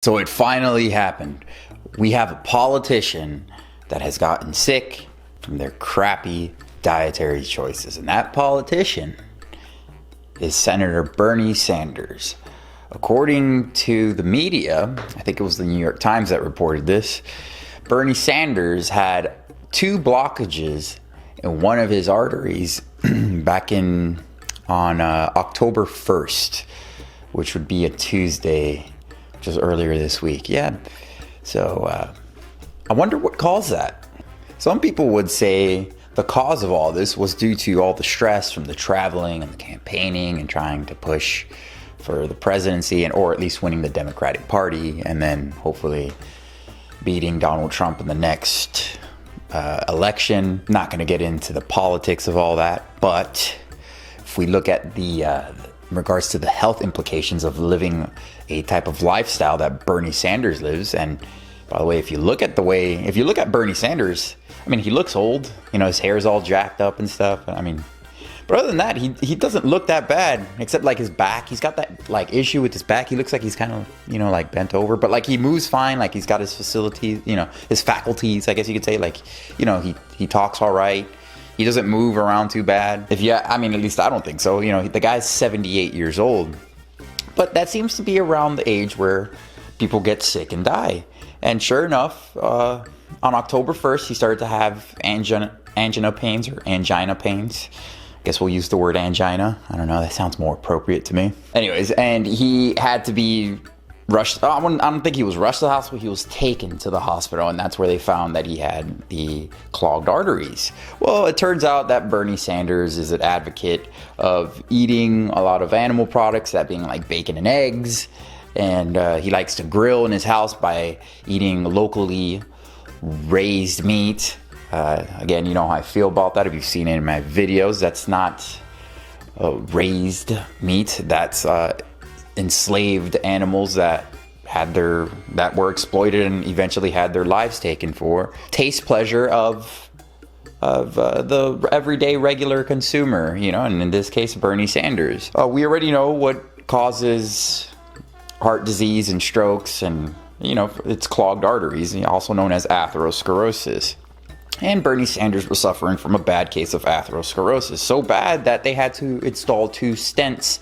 So it finally happened. We have a politician that has gotten sick from their crappy dietary choices. And that politician is Senator Bernie Sanders. According to the media, I think it was the New York Times that reported this, Bernie Sanders had 2 blockages in one of his arteries back on October 1st, which would be a Tuesday, which was earlier this week. Yeah. So I wonder what caused that. Some people would say the cause of all this was due to all the stress from the traveling and the campaigning and trying to push for the presidency, or at least winning the Democratic Party, and then hopefully beating Donald Trump in the next election. Not going to get into the politics of all that, but if we look at the in regards to the health implications of living a type of lifestyle that Bernie Sanders lives. And by the way, if you look at Bernie Sanders, I mean, he looks old, his hair is all jacked up and stuff. I mean, but other than that, he doesn't look that bad, except like his back. He's got that like issue with his back. He looks like he's kind of, like bent over, but like he moves fine. Like he's got his facilities, his faculties, I guess you could say. Like, he talks all right. He doesn't move around too bad. At least I don't think so. The guy's 78 years old, but that seems to be around the age where people get sick and die. And sure enough, on October 1st, he started to have angina pains. I guess we'll use the word angina. I don't know, that sounds more appropriate to me. Anyways, and he had to be rushed. I don't think he was rushed to the hospital. He was taken to the hospital, and that's where they found that he had the clogged arteries. Well, it turns out that Bernie Sanders is an advocate of eating a lot of animal products, that being like bacon and eggs. And he likes to grill in his house by eating locally raised meat. Again, you know how I feel about that. If you've seen it in my videos, that's not raised meat. That's enslaved animals that were exploited and eventually had their lives taken for taste pleasure of the everyday regular consumer, and in this case, Bernie Sanders. We already know what causes heart disease and strokes, and it's clogged arteries, also known as atherosclerosis. And Bernie Sanders was suffering from a bad case of atherosclerosis, so bad that they had to install 2 stents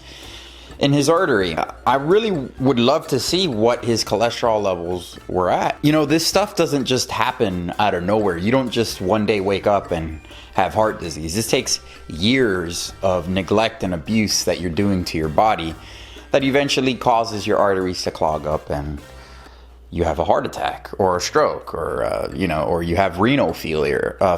in his artery. I really would love to see what his cholesterol levels were at. This stuff doesn't just happen out of nowhere. You don't just one day wake up and have heart disease. This takes years of neglect and abuse that you're doing to your body that eventually causes your arteries to clog up, and you have a heart attack or a stroke, or or you have renal failure. Wow,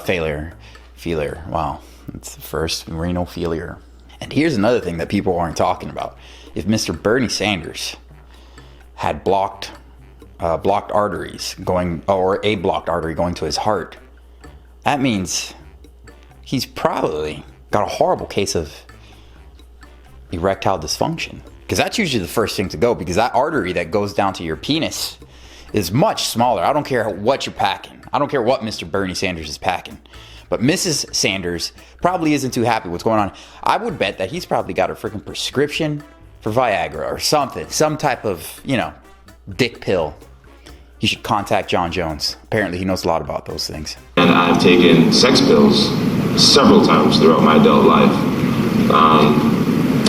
that's the first, renal failure. And here's another thing that people aren't talking about. If Mr. Bernie Sanders had blocked arteries or a blocked artery going to his heart, that means he's probably got a horrible case of erectile dysfunction. Because that's usually the first thing to go, because that artery that goes down to your penis is much smaller. I don't care what you're packing. I don't care what Mr. Bernie Sanders is packing. But Mrs. Sanders probably isn't too happy with what's going on. I would bet that he's probably got a freaking prescription for Viagra or something. Some type of, dick pill. You should contact John Jones. Apparently he knows a lot about those things. And I've taken sex pills several times throughout my adult life.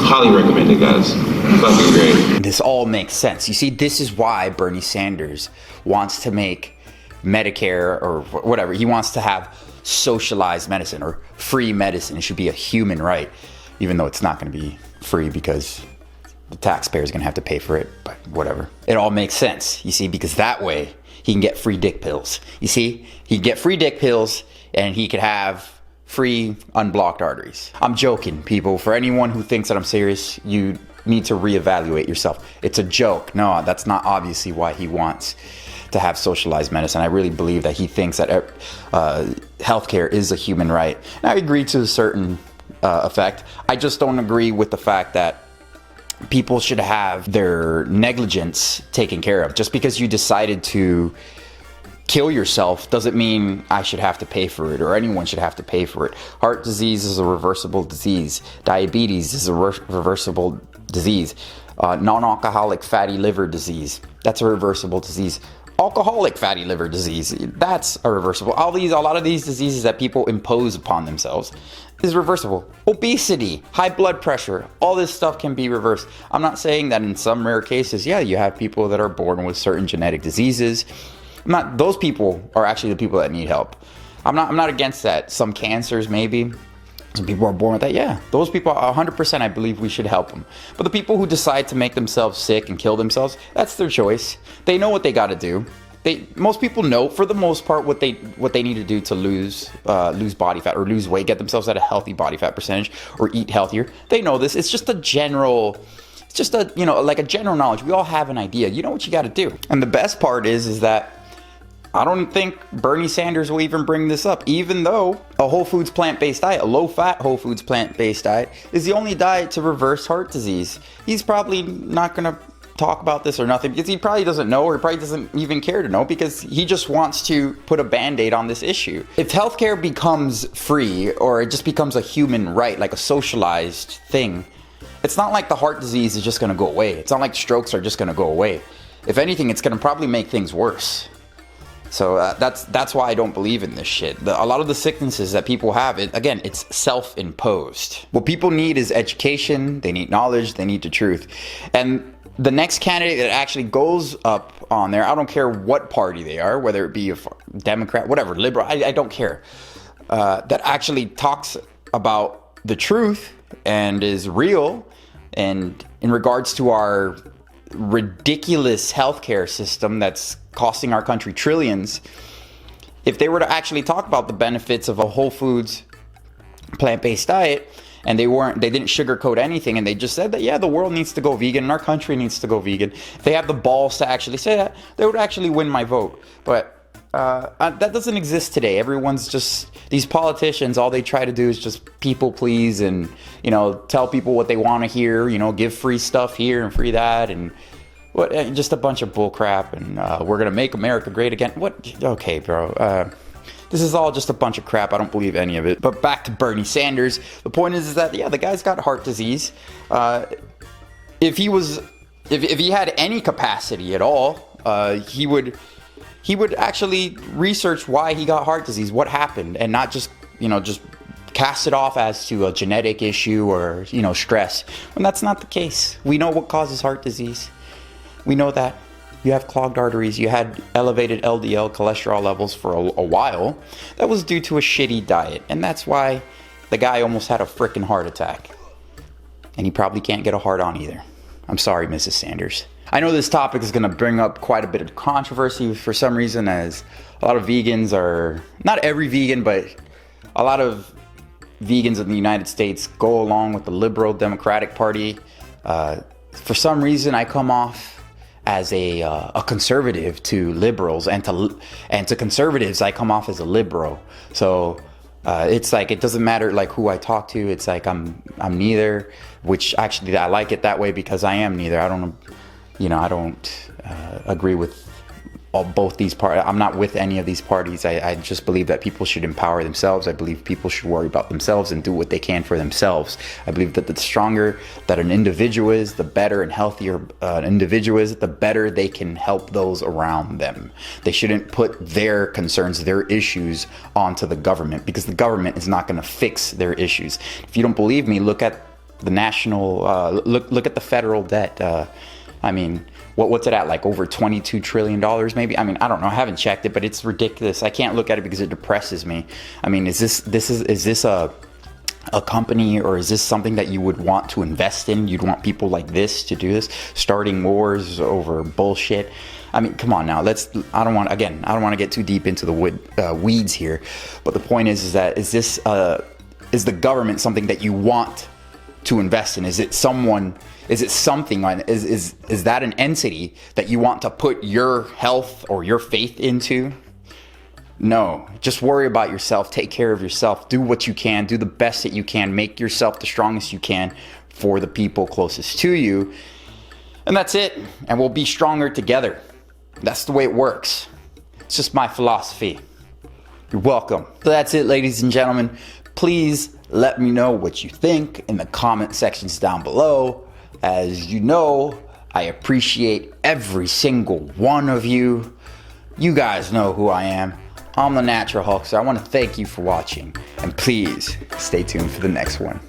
Highly recommend it, guys. Fucking great. This all makes sense. You see, this is why Bernie Sanders wants to make Medicare or whatever. He wants to have socialized medicine or free medicine. It should be a human right, even though it's not going to be free because the taxpayer is going to have to pay for it. But whatever. It all makes sense, you see, because that way he can get free dick pills. You see, he can get free dick pills and he could have free unblocked arteries. I'm joking, people. For anyone who thinks that I'm serious, you need to reevaluate yourself. It's a joke. No, that's not obviously why he wants to have socialized medicine. I really believe that he thinks that healthcare is a human right. And I agree to a certain effect. I just don't agree with the fact that people should have their negligence taken care of. Just because you decided to kill yourself doesn't mean I should have to pay for it, or anyone should have to pay for it. Heart disease is a reversible disease. Diabetes is a reversible disease. Non-alcoholic fatty liver disease, that's a reversible disease. Alcoholic fatty liver disease, that's a reversible. A lot of these diseases that people impose upon themselves is reversible. Obesity, high blood pressure, all this stuff can be reversed. I'm not saying that in some rare cases, yeah, you have people that are born with certain genetic diseases. Those people are actually the people that need help. I'm not against that. Some cancers, maybe. Some people are born with that. Yeah, those people, 100%, I believe we should help them. But the people who decide to make themselves sick and kill themselves, that's their choice. They know what they got to do. Most people know, for the most part, what they need to do to lose body fat or lose weight, get themselves at a healthy body fat percentage, or eat healthier. They know this. It's just a general. It's just a general knowledge. We all have an idea. You know what you got to do. And the best part is that I don't think Bernie Sanders will even bring this up, even though a whole foods plant-based diet, a low-fat whole foods plant-based diet, is the only diet to reverse heart disease. He's probably not going to talk about this or nothing, because he probably doesn't know, or he probably doesn't even care to know, because he just wants to put a band-aid on this issue. If healthcare becomes free, or it just becomes a human right, like a socialized thing, it's not like the heart disease is just going to go away. It's not like strokes are just going to go away. If anything, it's going to probably make things worse. So that's why I don't believe in this shit. A lot of the sicknesses that people have, it's self-imposed. What people need is education, they need knowledge, they need the truth. And the next candidate that actually goes up on there, I don't care what party they are, whether it be a Democrat, whatever, liberal, I don't care, that actually talks about the truth and is real, and in regards to our ridiculous healthcare system that's costing our country trillions, if they were to actually talk about the benefits of a whole foods plant-based diet, and they didn't sugarcoat anything, and they just said that, yeah, the world needs to go vegan and our country needs to go vegan, if they have the balls to actually say that, they would actually win my vote. But that doesn't exist today. Everyone's just, these politicians, all they try to do is just people please, and tell people what they want to hear, give free stuff here and free that, and what, just a bunch of bull crap. And we're gonna make America great again. What? Okay, bro. This is all just a bunch of crap. I don't believe any of it. But back to Bernie Sanders. The point is that, yeah, the guy's got heart disease. If he had any capacity at all, he would actually research why he got heart disease, what happened, and not just cast it off as to a genetic issue or stress, when that's not the case. We know what causes heart disease. We know that. You have clogged arteries. You had elevated LDL cholesterol levels for a while. That was due to a shitty diet. And that's why the guy almost had a freaking heart attack. And he probably can't get a heart on either. I'm sorry, Mrs. Sanders. I know this topic is going to bring up quite a bit of controversy for some reason, as a lot of vegans are, not every vegan, but a lot of vegans in the United States go along with the liberal Democratic Party. For some reason, I come off as a conservative to liberals, and to conservatives I come off as a liberal. So it's like, it doesn't matter like who I talk to. It's like I'm neither, which actually I like it that way, because I am neither. I don't agree with both these parties. I'm not with any of these parties. I just believe that people should empower themselves. I believe people should worry about themselves and do what they can for themselves. I believe that the stronger that an individual is, the better and healthier an individual is, the better they can help those around them. They shouldn't put their concerns, their issues onto the government, because the government is not going to fix their issues. If you don't believe me, look at the national, look at the federal debt. What's it at? Like over $22 trillion maybe? I don't know. I haven't checked it, but it's ridiculous. I can't look at it because it depresses me. Is this a company, or is this something that you would want to invest in? You'd want people like this to do this, starting wars over bullshit. Come on now. I don't want to get too deep into the weeds here, but the point is that is the government something that you want to invest in? Is it something? Is that an entity that you want to put your health or your faith into? No, just worry about yourself. Take care of yourself. Do what you can. Do the best that you can. Make yourself the strongest you can for the people closest to you. And that's it. And we'll be stronger together. That's the way it works. It's just my philosophy. You're welcome. So that's it, ladies and gentlemen. Please let me know what you think in the comment sections down below. As you know, I appreciate every single one of you. You guys know who I am. I'm the Natural Hulk, so I want to thank you for watching. And please, stay tuned for the next one.